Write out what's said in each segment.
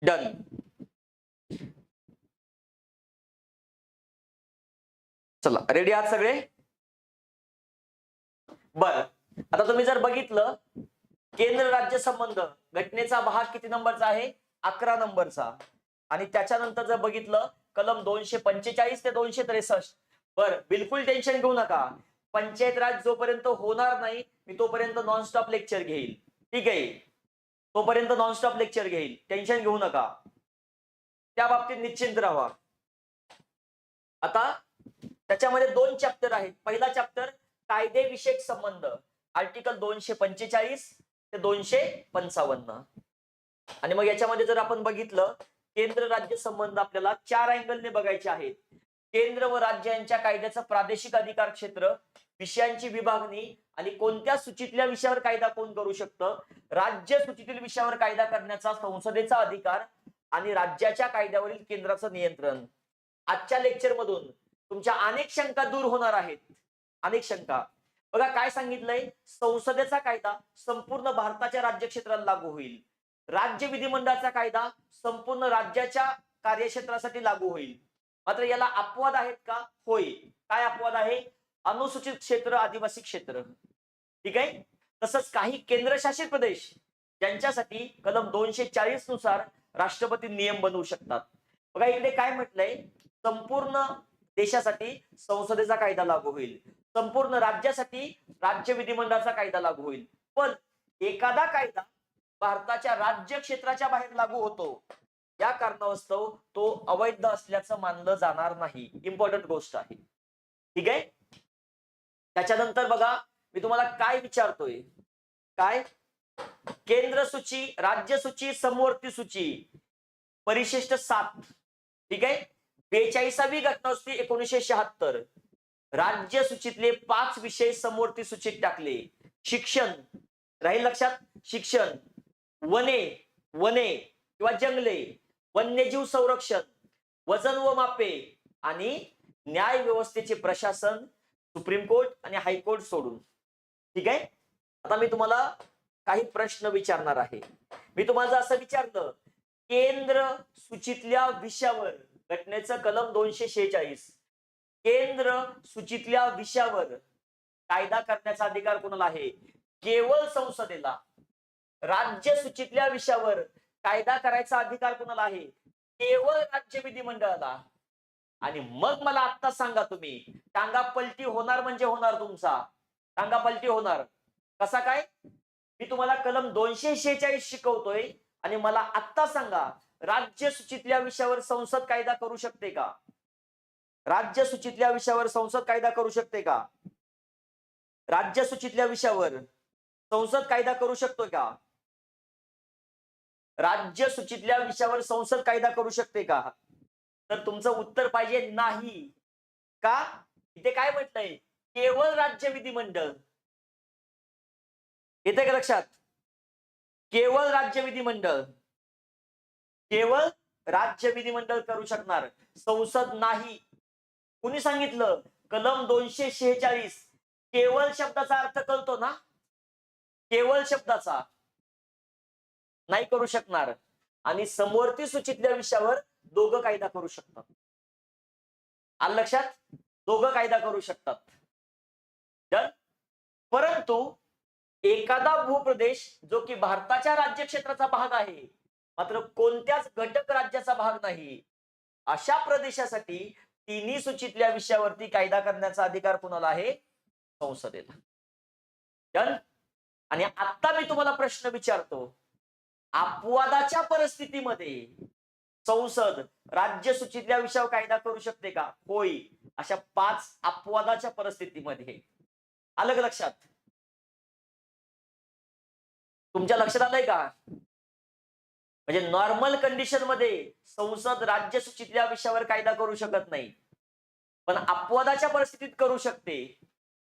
Done. चला ready आहात सगळे? बर, आता तुम्ही जर बघितलं केंद्र राज्य संबंध घटनेचा भाग किती नंबरचा आहे? 11 नंबरचा. आणि त्याच्यानंतर जर बघितलं कलम 245 ते 263. बर, बिलकुल टेन्शन घेऊ नका. पंचायत राज जोपर्यंत होणार नाही मी तोपर्यंत नॉनस्टॉप लेक्चर घेईल. ठीक आहे, तोपर्यंत नॉनस्टॉप लेक्चर घेईल, टेन्शन घेऊ नका, त्या बाबतीत निश्चिंत राहा. आता त्याच्यामध्ये 2 चॅप्टर आहेत. पहिला चॅप्टर कायदेविषयक संबंध, आर्टिकल 245 ते 255. आणि मग याच्यामध्ये जर आपण बघितलं केंद्र राज्य संबंध आपल्याला 4 अँगलने बघायचे आहेत. केंद्र व राज्य यांच्या कायद्याचं प्रादेशिक अधिकार क्षेत्र, विषयांची विभागणी आणि कोणत्या सूचीतल्या विषयावर कायदा कोण करू शकतं, राज्य सूचीतील विषयावर कायदा करण्याचा संसदेचा अधिकार आणि राज्याच्या कायद्यावरील केंद्राचं नियंत्रण. आजच्या लेक्चर मधून तुमच्या अनेक शंका दूर होणार आहेत. अनेक शंका. बघा काय सांगितलंय, संसदेचा कायदा संपूर्ण भारताच्या राज्य क्षेत्राला लागू होईल. राज्य विधिमंडळाचा कायदा संपूर्ण राज्याच्या कार्यक्षेत्रासाठी लागू होईल. मात्र याला अपवाद आहेत का? होय. काय अपवाद आहे? अनुसूचित क्षेत्र, आदिवासी क्षेत्र. ठीक आहे. तसंच काही केंद्रशासित प्रदेश ज्यांच्यासाठी कलम 240 नुसार राष्ट्रपती नियम बनवू शकतात. बघा इकडे काय म्हटलंय, संपूर्ण देशासाठी संसदेचा कायदा लागू होईल, संपूर्ण राज्यासाठी राज्य विधिमंडळाचा कायदा लागू होईल. पण एखादा कायदा भारताच्या राज्य क्षेत्राच्या बाहेर लागू होतो, या कारणास्तव तो अवैध असल्याचं मानलं जाणार नाही. इम्पॉर्टंट गोष्ट आहे. ठीक आहे. त्याच्यानंतर बघा मी तुम्हाला काय विचारतोय, काय केंद्र सूची, राज्य सूची, समवर्ती सूची, परिशिष्ट 7. ठीक आहे. 42वी घटनादुरुस्ती 1976. राज्य सूचीतले 5 विषय समवर्ती सूचीत टाकले. शिक्षण राहील लक्षात, शिक्षण, वने किंवा जंगले, वन्यजीव संरक्षण, वजन व मापे आणि न्याय व्यवस्थेचे प्रशासन, सुप्रीम कोर्ट आणि हायकोर्ट सोडून. ठीक आहे. आता मी तुम्हाला काही प्रश्न विचारणार आहे. मी तुम्हाला असं विचारलं, केंद्र सूचीतल्या विषयावर, घटनेचं कलम 246, केंद्र सूचीतल्या विषयावर कायदा करण्याचा अधिकार कोणाला आहे? केवळ संसदेला. राज्य सूचीतल्या विषयावर कायदा करायचा अधिकार कोणाला आहे? केवळ राज्य विधिमंडळाला. आणि मग मला आत्ता सांगा तुम्ही, टांगा पलटी होणार म्हणजे होणार तुमचा, टांगा पलटी होणार. कसा काय? मी तुम्हाला कलम 246 शिकवतोय आणि मला आत्ता सांगा, राज्य सूचीतल्या विषयावर संसद कायदा करू शकते का? राज्य सूचीतल्या विषयावर संसद कायदा करू शकते का? राज्य सूचीतल्या विषयावर संसद कायदा करू शकतो का? राज्य सूचीतल्या विषयावर संसद कायदा करू शकते का? तर तुमचं उत्तर पाहिजे नाही. का? इथे काय म्हटलंय? केवळ राज्य विधिमंडळ. येते का लक्षात? केवळ राज्य विधिमंडळ, केवळ राज्य विधिमंडळ करू शकणार, संसद नाही. कुणी सांगितलं? कलम 246. केवळ शब्दाचा अर्थ कळतो ना? केवळ शब्दाचा नाही करू शकणार. आणि समवर्ती सूचीतल्या विषयावर दोघं कायदा करू शकतात. आलं लक्षात? दोघं कायदा करू शकतात. तर परंतु एखादा भूप्रदेश जो की भारताच्या राज्य क्षेत्राचा भाग आहे, मात्र कोणत्याच घटक राज्याचा भाग नाही, अशा प्रदेशासाठी तिन्ही सूचीतल्या विषयावरती कायदा करण्याचा अधिकार कोणाला आहे? संसदेला. डन. आणि आता मी तुम्हाला प्रश्न विचारतो, अपवादाच्या परिस्थितीमध्ये संसद राज्य सूचीतल्या विषयावर कायदा करू शकते का? होय. अशा 5 अपवादाच्या परिस्थितीमध्ये. आलं का लक्षात? तुमच्या लक्षात आलंय का? म्हणजे नॉर्मल कंडिशन मध्ये संसद राज्य सूचीतल्या विषयावर कायदा करू शकत नाही, पण अपवादाच्या परिस्थितीत करू शकते.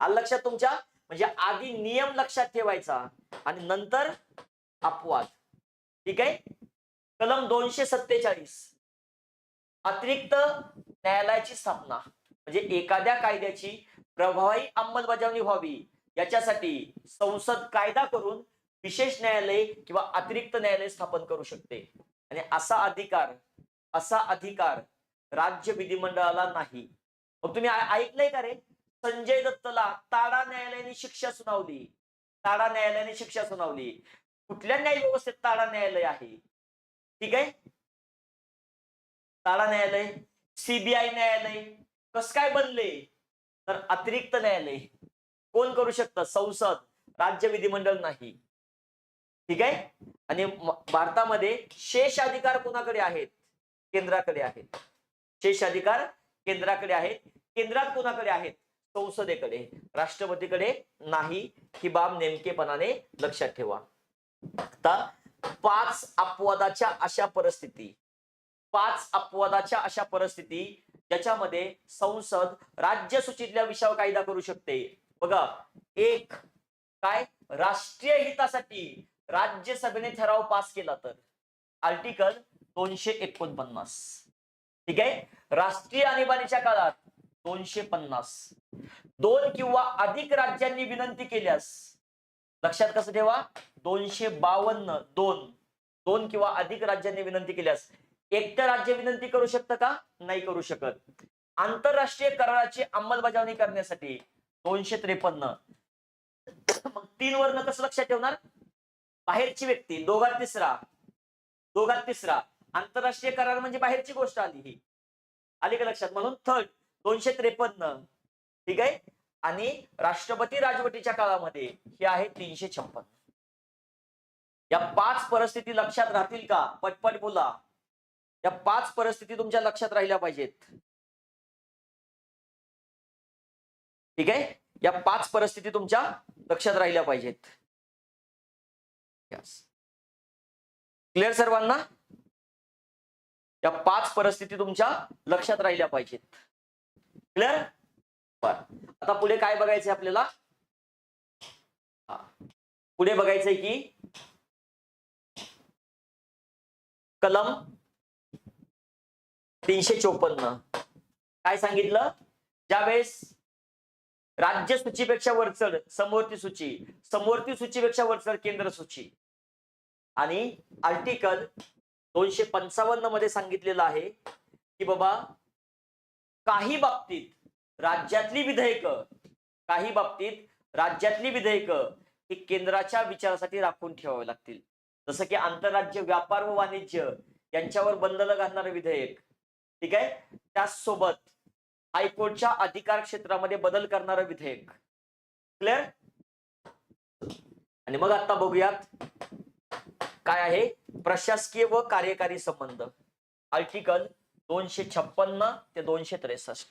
आलं लक्षात तुमच्या? म्हणजे आधी नियम लक्षात ठेवायचा आणि नंतर अपवाद. ठीक आहे. कलम 247, अतिरिक्त न्यायालयाची स्थापना. म्हणजे एखाद्या कायद्याची प्रभावी अंमलबजावणी व्हावी याच्यासाठी संसद कायदा करून विशेष न्यायालय किंवा अतिरिक्त न्यायालय स्थापन करू शकते. आणि असा अधिकार राज्य विधिमंडळाला नाही. मग तुम्ही ऐकलंय का रे, संजय दत्तला ताडा न्यायालयाने शिक्षा सुनावली. ताडा न्यायालयाने शिक्षा सुनावली. कुठल्या न्याय व्यवस्थेत ताडा न्यायालय आहे? ठीक आहे, ताडा न्यायालय, सीबीआय न्यायालय कस काय बनले? तर अतिरिक्त न्यायालय. कोण करू शकतं? संसद, राज्य विधिमंडळ नाही. ठीक आहे. आणि भारतामध्ये शेष अधिकार कोणाकडे आहेत? केंद्राकडे आहेत. शेष अधिकार केंद्राकडे आहेत. केंद्रात कोणाकडे आहेत? संसदेकडे, राष्ट्रपतीकडे नाही. ही बाब नेमकेपणाने लक्षात ठेवा. आता 5 अपवादाच्या अशा परिस्थिती ज्याच्यामध्ये संसद राज्य सूचीतल्या विषयावर कायदा करू शकते. बघा, एक काय, राष्ट्रीय हितासाठी राज्यसभेने ठराव पास केला तर आर्टिकल 249. ठीक आहे. राष्ट्रीय आणीबाणीच्या काळात 250. 2 किंवा अधिक राज्यांनी विनंती केल्यास, लक्षात कसं ठेवा, 252. 2 किंवा अधिक राज्यांनी विनंती केल्यास एकटं राज्य विनंती करू शकतं का? नाही करू शकत. आंतरराष्ट्रीय कराराची अंमलबजावणी करण्यासाठी 253. मग 3 वर्ण कसं लक्षात ठेवणार? बाहेरची व्यक्ती, दोघात तिसरा. आंतरराष्ट्रीय करार म्हणजे बाहेरची गोष्ट आली, ही आली का लक्षात? म्हणून थर्ड 253. ठीक आहे. आणि राष्ट्रपती राजवटीच्या काळामध्ये हे आहे 356. या 5 परिस्थिती लक्षात राहतील का? पटपट बोला. या 5 परिस्थिती तुमच्या लक्षात राहिल्या पाहिजेत. ठीक आहे. या 5 परिस्थिती तुमच्या लक्षात राहिल्या पाहिजेत. क्लिअर सर्वांना? या 5 परिस्थिती तुमच्या लक्षात राहिल्या पाहिजेत. क्लिअर? बरं, आता पुढे काय बघायचंय आपल्याला? पुढे बघायचंय की कलम 354 काय सांगितलं? ज्यावेळेस राज्य सूचीपेक्षा वरचढ समवर्ती सूचीपेक्षा वरचढ केंद्र सूची. आणि आर्टिकल 255 मध्ये सांगितलेलं आहे की बाबा काही बाबतीत राज्यातली विधेयक ही केंद्राच्या विचारासाठी राखून ठेवावी लागतील. जसं की आंतरराज्य व्यापार व वाणिज्य यांच्यावर बंधनं घालणारे विधेयक. ठीक आहे. त्याचसोबत हायकोर्टच्या अधिकार क्षेत्रामध्ये बदल करणारं विधेयक. क्लिअर? आणि मग आता बघूयात काय आहे प्रशासकीय व कार्यकारी संबंध. आर्टिकल 256 ते 263.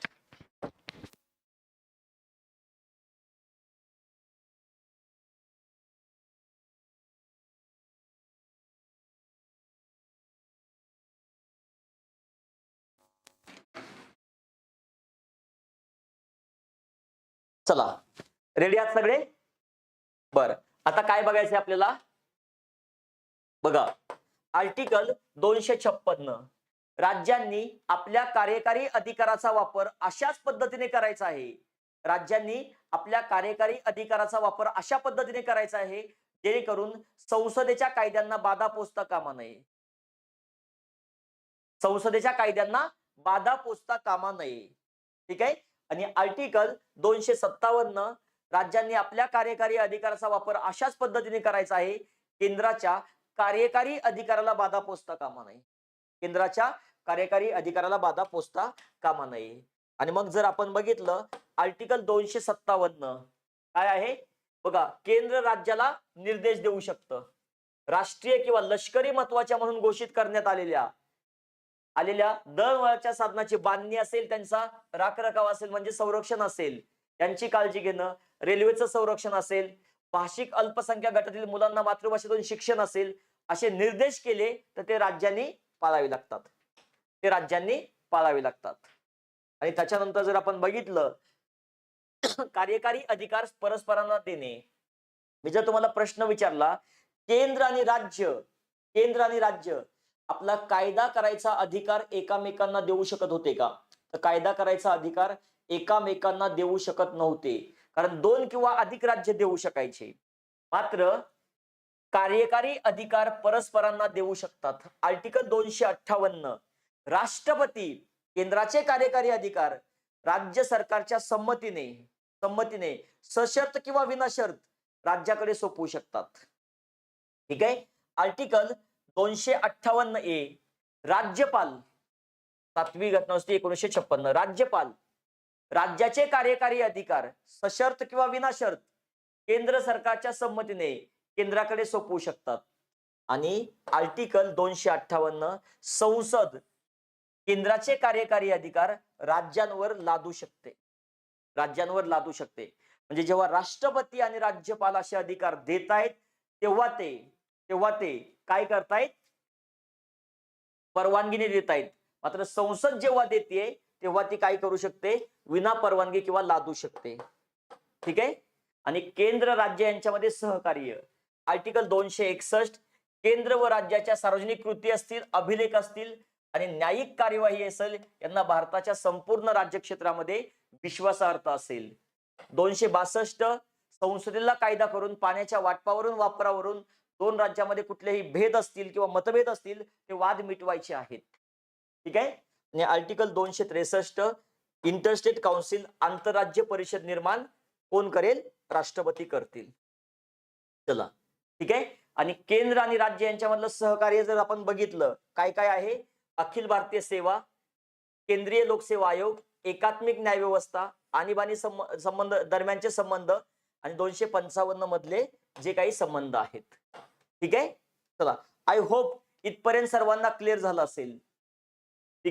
चला, रेडी आहात सगळे? बर, आता काय बघायचंय आपल्याला? बघा, आर्टिकल 256. राज्यांनी आपल्या कार्यकारी अधिकाराचा वापर अशाच पद्धतीने करायचा आहे. अशा पद्धतीने करायचा आहे जेणेकरून संसदेच्या कायद्यांना बाधा पोचता कामा नये. ठीक आहे. आणि आर्टिकल 257. राज्यांनी आपल्या कार्यकारी अधिकाराचा वापर अशाच पद्धतीने करायचा आहे केंद्राच्या कार्यकारी अधिकाराला बाधा पोचता कामा नये. आणि मग जर आपण बघितलं आर्टिकल 257 काय आहे बघा, केंद्र राज्याला निर्देश देऊ शकतं. राष्ट्रीय किंवा लष्करी महत्वाच्या म्हणून घोषित करण्यात आलेल्या दळणवळणाच्या साधनाची बांधणी असेल, त्यांचा राखरखाव असेल म्हणजे संरक्षण असेल, यांची काळजी घेणं, रेल्वेचं संरक्षण असेल, भाषिक अल्पसंख्याक गटातील मुलांना मातृभाषेतून शिक्षण असेल, असे निर्देश केले तर ते राज्यांनी पाळावे लागतात. आणि त्याच्यानंतर जर आपण बघितलं कार्यकारी अधिकार परस्परांना देणे. मी जर तुम्हाला प्रश्न विचारला केंद्र आणि राज्य आपला कायदा करायचा अधिकार एकामेकांना देऊ शकत होते का? तर कायदा करायचा अधिकार एकामेकांना देऊ शकत नव्हते, कारण 2 किंवा अधिक राज्य देऊ शकायचे. मात्र कार्यकारी अधिकार परस्परांना देऊ शकतात. आर्टिकल 258 राष्ट्रपती केंद्राचे कार्यकारी अधिकार राज्य सरकारच्या संमतीने सशर्त किंवा विनाशर्त राज्याकडे सोपवू शकतात. ठीक आहे. आर्टिकल 258A राज्यपाल 7वी घटनादुरुस्ती 1956 राज्यपाल राज्याचे कार्यकारी अधिकार सशर्त किंवा विनाशर्त केंद्र सरकारच्या संमतीने केंद्राकडे सोपवू शकतात. आणि आर्टिकल 258 संसद केंद्राचे कार्यकारी अधिकार राज्यांवर लादू शकते. म्हणजे जेव्हा राष्ट्रपती आणि राज्यपाल असे अधिकार देत आहेत तेव्हा ते काय करतायत, परवानगीने देत आहेत. मात्र संसद जेव्हा देते तेव्हा ती काय करू शकते, विना परवानगी किंवा लादू शकते. ठीक आहे. आणि केंद्र राज्य यांच्यामध्ये सहकार्य आर्टिकल 261 केंद्र व राज्याच्या सार्वजनिक कृती असतील, अभिलेख असतील आणि न्यायिक कार्यवाही असेल यांना भारताच्या संपूर्ण राज्य क्षेत्रामध्ये विश्वासार्हता असेल. 262 संसदेला कायदा करून पाण्याच्या वाटपावरून वापरावरून दोन राज्यामध्ये कुठलेही भेद असतील किंवा मतभेद असतील ते वाद मिटवायचे आहेत. ठीक आहे. आणि आर्टिकल 263 इंटरस्टेट काउन्सिल आंतरराज्य परिषद निर्माण कोण करेल, राष्ट्रपती करतील. चला ठीक आहे. आणि केंद्र आणि राज्य यांच्यामधलं सहकार्य जर आपण बघितलं काय काय आहे, अखिल भारतीय सेवा, केंद्रीय लोकसेवा आयोग, एकात्मिक न्याय व्यवस्था, आणीबाणी संबंध दरम्यानचे संबंध आणि 255 मधले जे काही संबंध आहेत. ठीक आहे. चला आय होप इथपर्यंत सर्वांना क्लिअर झालं असेल.